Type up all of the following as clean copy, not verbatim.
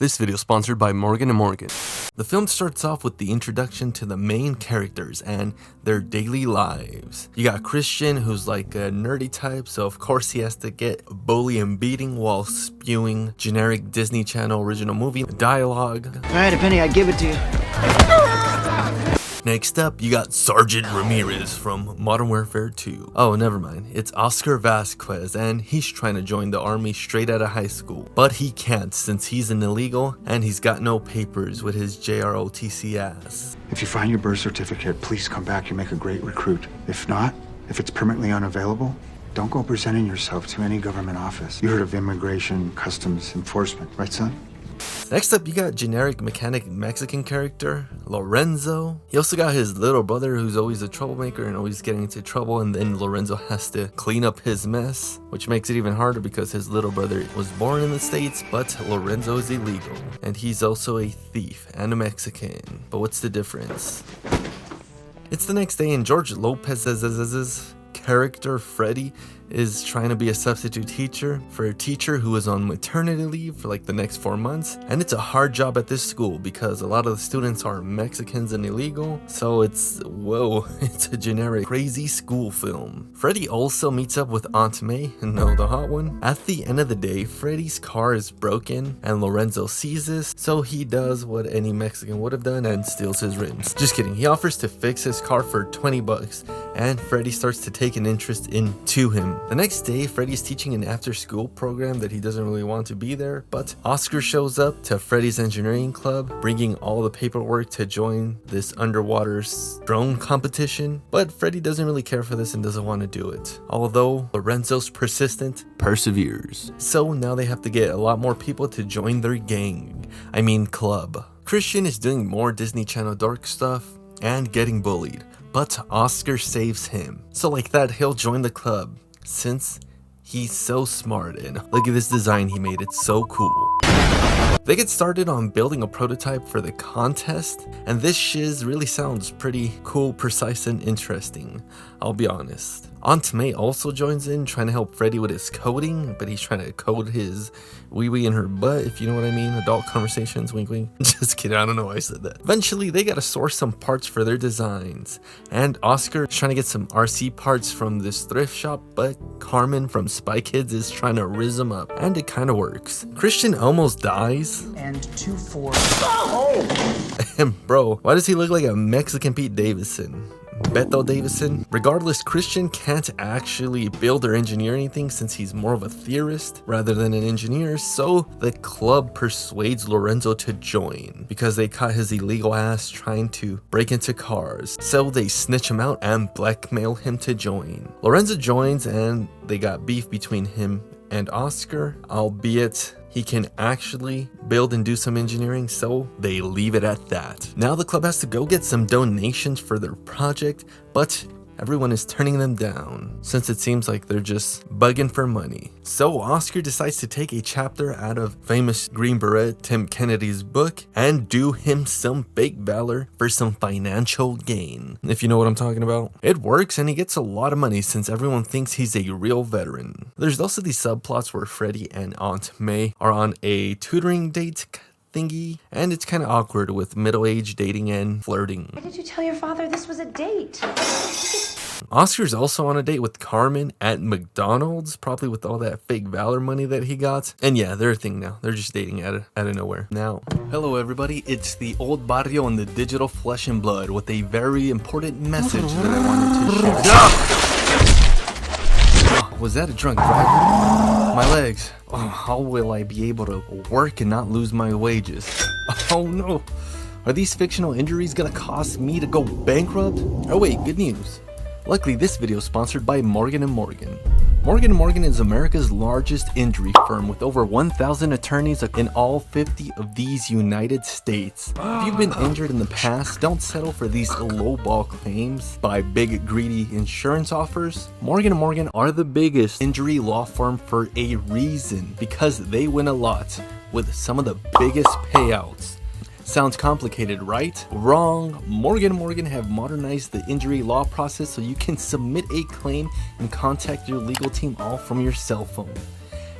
This video is sponsored by Morgan & Morgan. The film starts off with the introduction to the main characters and their daily lives. You got Christian, who's like a nerdy type, so of course he has to get bully and beating while spewing generic Disney Channel original movie dialogue. Alright, a penny, I'd give it to you. Next up, you got Sergeant Ramirez from Modern Warfare 2. Oh, never mind. It's Oscar Vasquez, and he's trying to join the army straight out of high school. But he can't since he's an illegal and he's got no papers with his JROTC ass. If you find your birth certificate, please come back. You make a great recruit. If not, if it's permanently unavailable, don't go presenting yourself to any government office. You heard of Immigration Customs Enforcement, right, son? Next up, you got generic mechanic Mexican character, Lorenzo. He also got his little brother who's always a troublemaker and always getting into trouble, and then Lorenzo has to clean up his mess, which makes it even harder because his little brother was born in the States, but Lorenzo is illegal. And he's also a thief and a Mexican. But what's the difference? It's the next day and George Lopez's character, Freddy, is trying to be a substitute teacher for a teacher who is on maternity leave for like the next 4 months, and it's a hard job at this school because a lot of the students are Mexicans and illegal, so it's a generic crazy school film. Freddy also meets up with Aunt May, no, the hot one. At the end of the day, Freddy's car is broken and Lorenzo sees this, so he does what any Mexican would have done and steals his rims. Just kidding, he offers to fix his car for 20 bucks and Freddy starts to take an interest into him. The next day, Freddy's teaching an after-school program that he doesn't really want to be there, but Oscar shows up to Freddy's engineering club, bringing all the paperwork to join this underwater drone competition, but Freddy doesn't really care for this and doesn't want to do it, although Lorenzo's persistent perseveres. So now they have to get a lot more people to join their club. Christian is doing more Disney Channel dark stuff and getting bullied, but Oscar saves him. So like that, he'll join the club since he's so smart, and look at this design he made, it's so cool. They get started on building a prototype for the contest, and this shiz really sounds pretty cool, precise, and interesting, I'll be honest. Aunt May also joins in, trying to help Freddy with his coding, but he's trying to code his wee-wee in her butt, if you know what I mean. Adult conversations, wink wink. Just kidding, I don't know why I said that. Eventually, they gotta source some parts for their designs, and Oscar is trying to get some RC parts from this thrift shop, but Carmen from Spy Kids is trying to rizz him up, and it kinda works. Christian almost dies. And 2-4. And bro, why does he look like a Mexican Pete Davidson? Beto Davidson? Regardless, Christian can't actually build or engineer anything since he's more of a theorist rather than an engineer, so the club persuades Lorenzo to join because they caught his illegal ass trying to break into cars, so they snitch him out and blackmail him to join. Lorenzo joins and they got beef between him and Oscar, albeit he can actually build and do some engineering, so they leave it at that. Now the club has to go get some donations for their project, but everyone is turning them down since it seems like they're just bugging for money. So Oscar decides to take a chapter out of famous Green Beret Tim Kennedy's book and do him some fake valor for some financial gain, if you know what I'm talking about. It works and he gets a lot of money since everyone thinks he's a real veteran. There's also these subplots where Freddy and Aunt May are on a tutoring date thingy, and it's kind of awkward with middle-aged dating and flirting. Why did you tell your father this was a date? Oscar's also on a date with Carmen at McDonald's, probably with all that fake valor money that he got. And yeah, they're a thing now. They're just dating out of nowhere. Now, hello everybody, it's the old barrio in the digital flesh and blood with a very important message that I wanted to share. Was that a drunk driver? My legs. Oh, how will I be able to work and not lose my wages? Oh no. Are these fictional injuries gonna cost me to go bankrupt? Oh wait, good news. Luckily, this video is sponsored by Morgan & Morgan. Morgan & Morgan is America's largest injury firm with over 1,000 attorneys in all 50 of these United States. If you've been injured in the past, don't settle for these lowball claims by big greedy insurance offers. Morgan & Morgan are the biggest injury law firm for a reason, because they win a lot with some of the biggest payouts. Sounds complicated, right? Wrong. Morgan & Morgan have modernized the injury law process so you can submit a claim and contact your legal team all from your cell phone.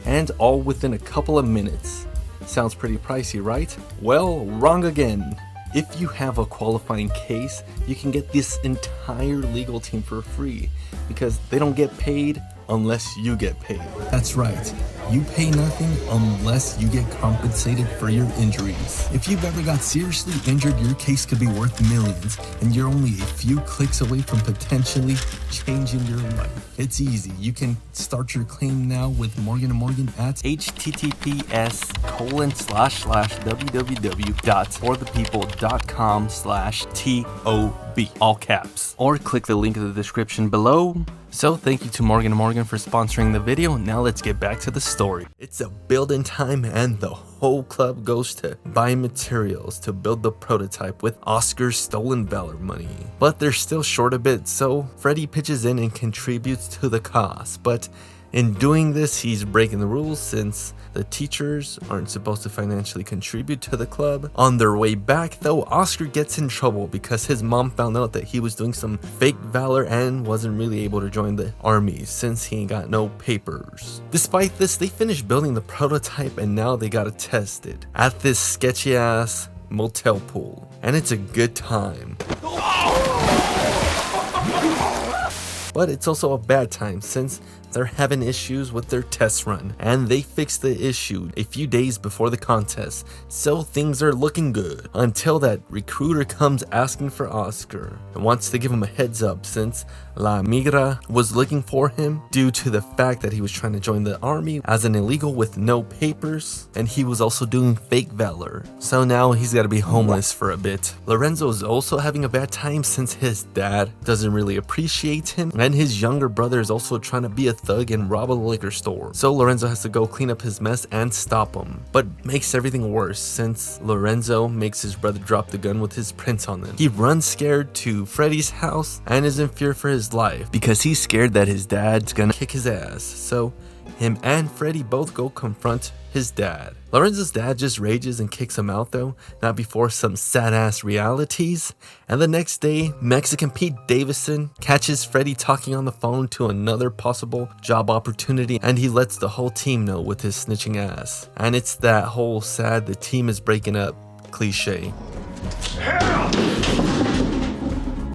And all within a couple of minutes. Sounds pretty pricey, right? Well, wrong again. If you have a qualifying case, you can get this entire legal team for free because they don't get paid unless you get paid. That's right. You pay nothing unless you get compensated for your injuries. If you've ever got seriously injured, your case could be worth millions, and you're only a few clicks away from potentially changing your life. It's easy. You can start your claim now with Morgan & Morgan at https://www.forthepeople.com/TOB, all caps, or click the link in the description below. So thank you to Morgan & Morgan for sponsoring the video. Now let's get back to the story. It's a building time and the whole club goes to buy materials to build the prototype with Oscar's stolen valor money. But they're still short a bit, so Freddy pitches in and contributes to the cost. But in doing this, he's breaking the rules since the teachers aren't supposed to financially contribute to the club. On their way back though, Oscar gets in trouble because his mom found out that he was doing some fake valor and wasn't really able to join the army since he ain't got no papers. Despite this, they finished building the prototype and now they gotta test it at this sketchy ass motel pool. And it's a good time. But it's also a bad time since they're having issues with their test run, and they fixed the issue a few days before the contest, so things are looking good until that recruiter comes asking for Oscar and wants to give him a heads up since La Migra was looking for him due to the fact that he was trying to join the army as an illegal with no papers, and he was also doing fake valor, so now he's got to be homeless for a bit. Lorenzo is also having a bad time since his dad doesn't really appreciate him, and his younger brother is also trying to be a thug and rob a liquor store. So Lorenzo has to go clean up his mess and stop him, but makes everything worse since Lorenzo makes his brother drop the gun with his prints on it. He runs scared to Freddy's house and is in fear for his life because he's scared that his dad's gonna kick his ass. So him and Freddy both go confront his dad. Lorenzo's dad just rages and kicks him out though, not before some sad ass realities. And the next day, Mexican Pete Davidson catches Freddy talking on the phone to another possible job opportunity, and he lets the whole team know with his snitching ass. And it's that whole sad the team is breaking up cliche.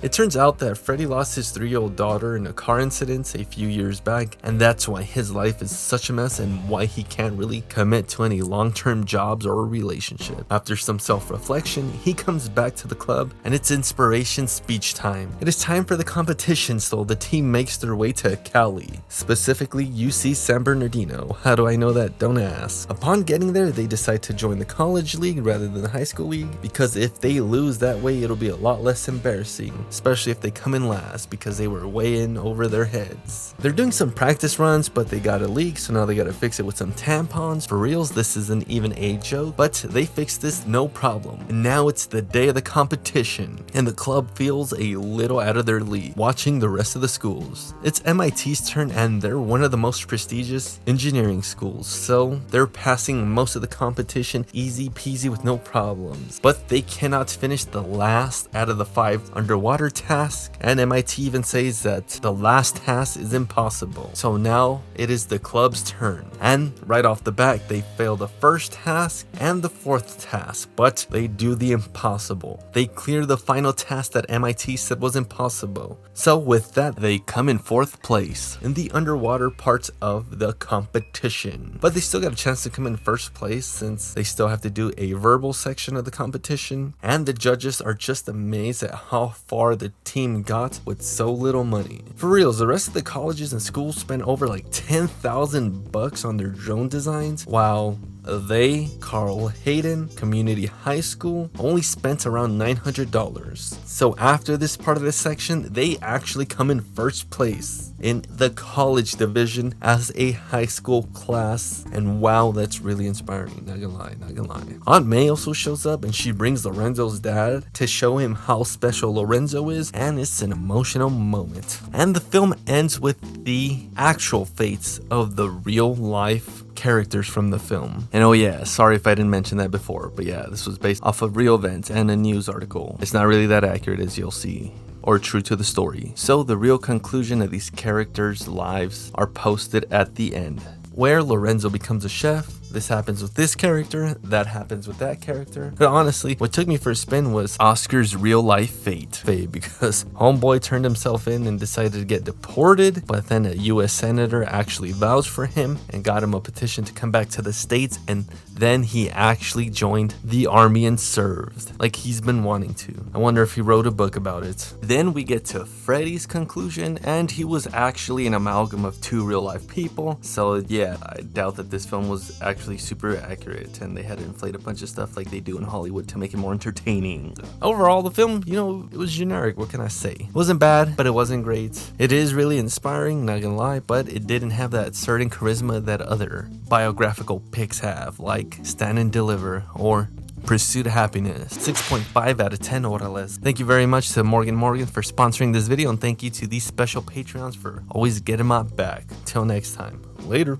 It turns out that Freddy lost his 3-year-old daughter in a car incident a few years back, and that's why his life is such a mess and why he can't really commit to any long-term jobs or relationship. After some self-reflection, he comes back to the club and it's inspiration speech time. It is time for the competition, so the team makes their way to Cali, specifically UC San Bernardino. How do I know that? Don't ask. Upon getting there, they decide to join the college league rather than the high school league because if they lose that way, it'll be a lot less embarrassing, especially if they come in last because they were way in over their heads. They're doing some practice runs, but they got a leak, so now they gotta fix it with some tampons. For reals, this isn't even a joke, but they fixed this no problem. And now it's the day of the competition, and the club feels a little out of their league, watching the rest of the schools. It's MIT's turn, and they're one of the most prestigious engineering schools, so they're passing most of the competition easy peasy with no problems. But they cannot finish the last out of the 5 underwater task, and MIT even says that the last task is impossible. So now it is the club's turn, and right off the bat they fail the first task and the 4th task, but they do the impossible. They clear the final task that MIT said was impossible. So with that, they come in 4th place in the underwater parts of the competition, but they still got a chance to come in 1st place since they still have to do a verbal section of the competition, and the judges are just amazed at how far the team got with so little money. For reals, the rest of the colleges and schools spent over like $10,000 on their drone designs, while they, Carl Hayden Community High School, only spent around $900. So after this part of the section, they actually come in 1st place in the college division as a high school class, and wow, that's really inspiring, not gonna lie. Aunt May also shows up and she brings Lorenzo's dad to show him how special Lorenzo is, and it's an emotional moment. And the film ends with the actual fates of the real life characters from the film. And oh yeah, sorry if I didn't mention that before, but yeah, this was based off of real events and a news article. It's not really that accurate, as you'll see, or true to the story. So the real conclusion of these characters' lives are posted at the end, where Lorenzo becomes a chef, this happens with this character, that happens with that character. But honestly, what took me for a spin was Oscar's real life fate, because homeboy turned himself in and decided to get deported, but then a US senator actually vouched for him and got him a petition to come back to the States, and then he actually joined the army and served like he's been wanting to. I wonder if he wrote a book about it. Then we get to Freddy's conclusion, and he was actually an amalgam of two real life people. So yeah, I doubt that this film was actually super accurate and they had to inflate a bunch of stuff like they do in Hollywood to make it more entertaining. Overall, the film, it was generic. What can I say? It wasn't bad, but it wasn't great. It is really inspiring, not gonna lie, but it didn't have that certain charisma that other biographical picks have, like Stand and Deliver or Pursuit of Happiness. 6.5 out of 10 orales. Thank you very much to Morgan for sponsoring this video, and thank you to these special Patreons for always getting my back. Till next time, later.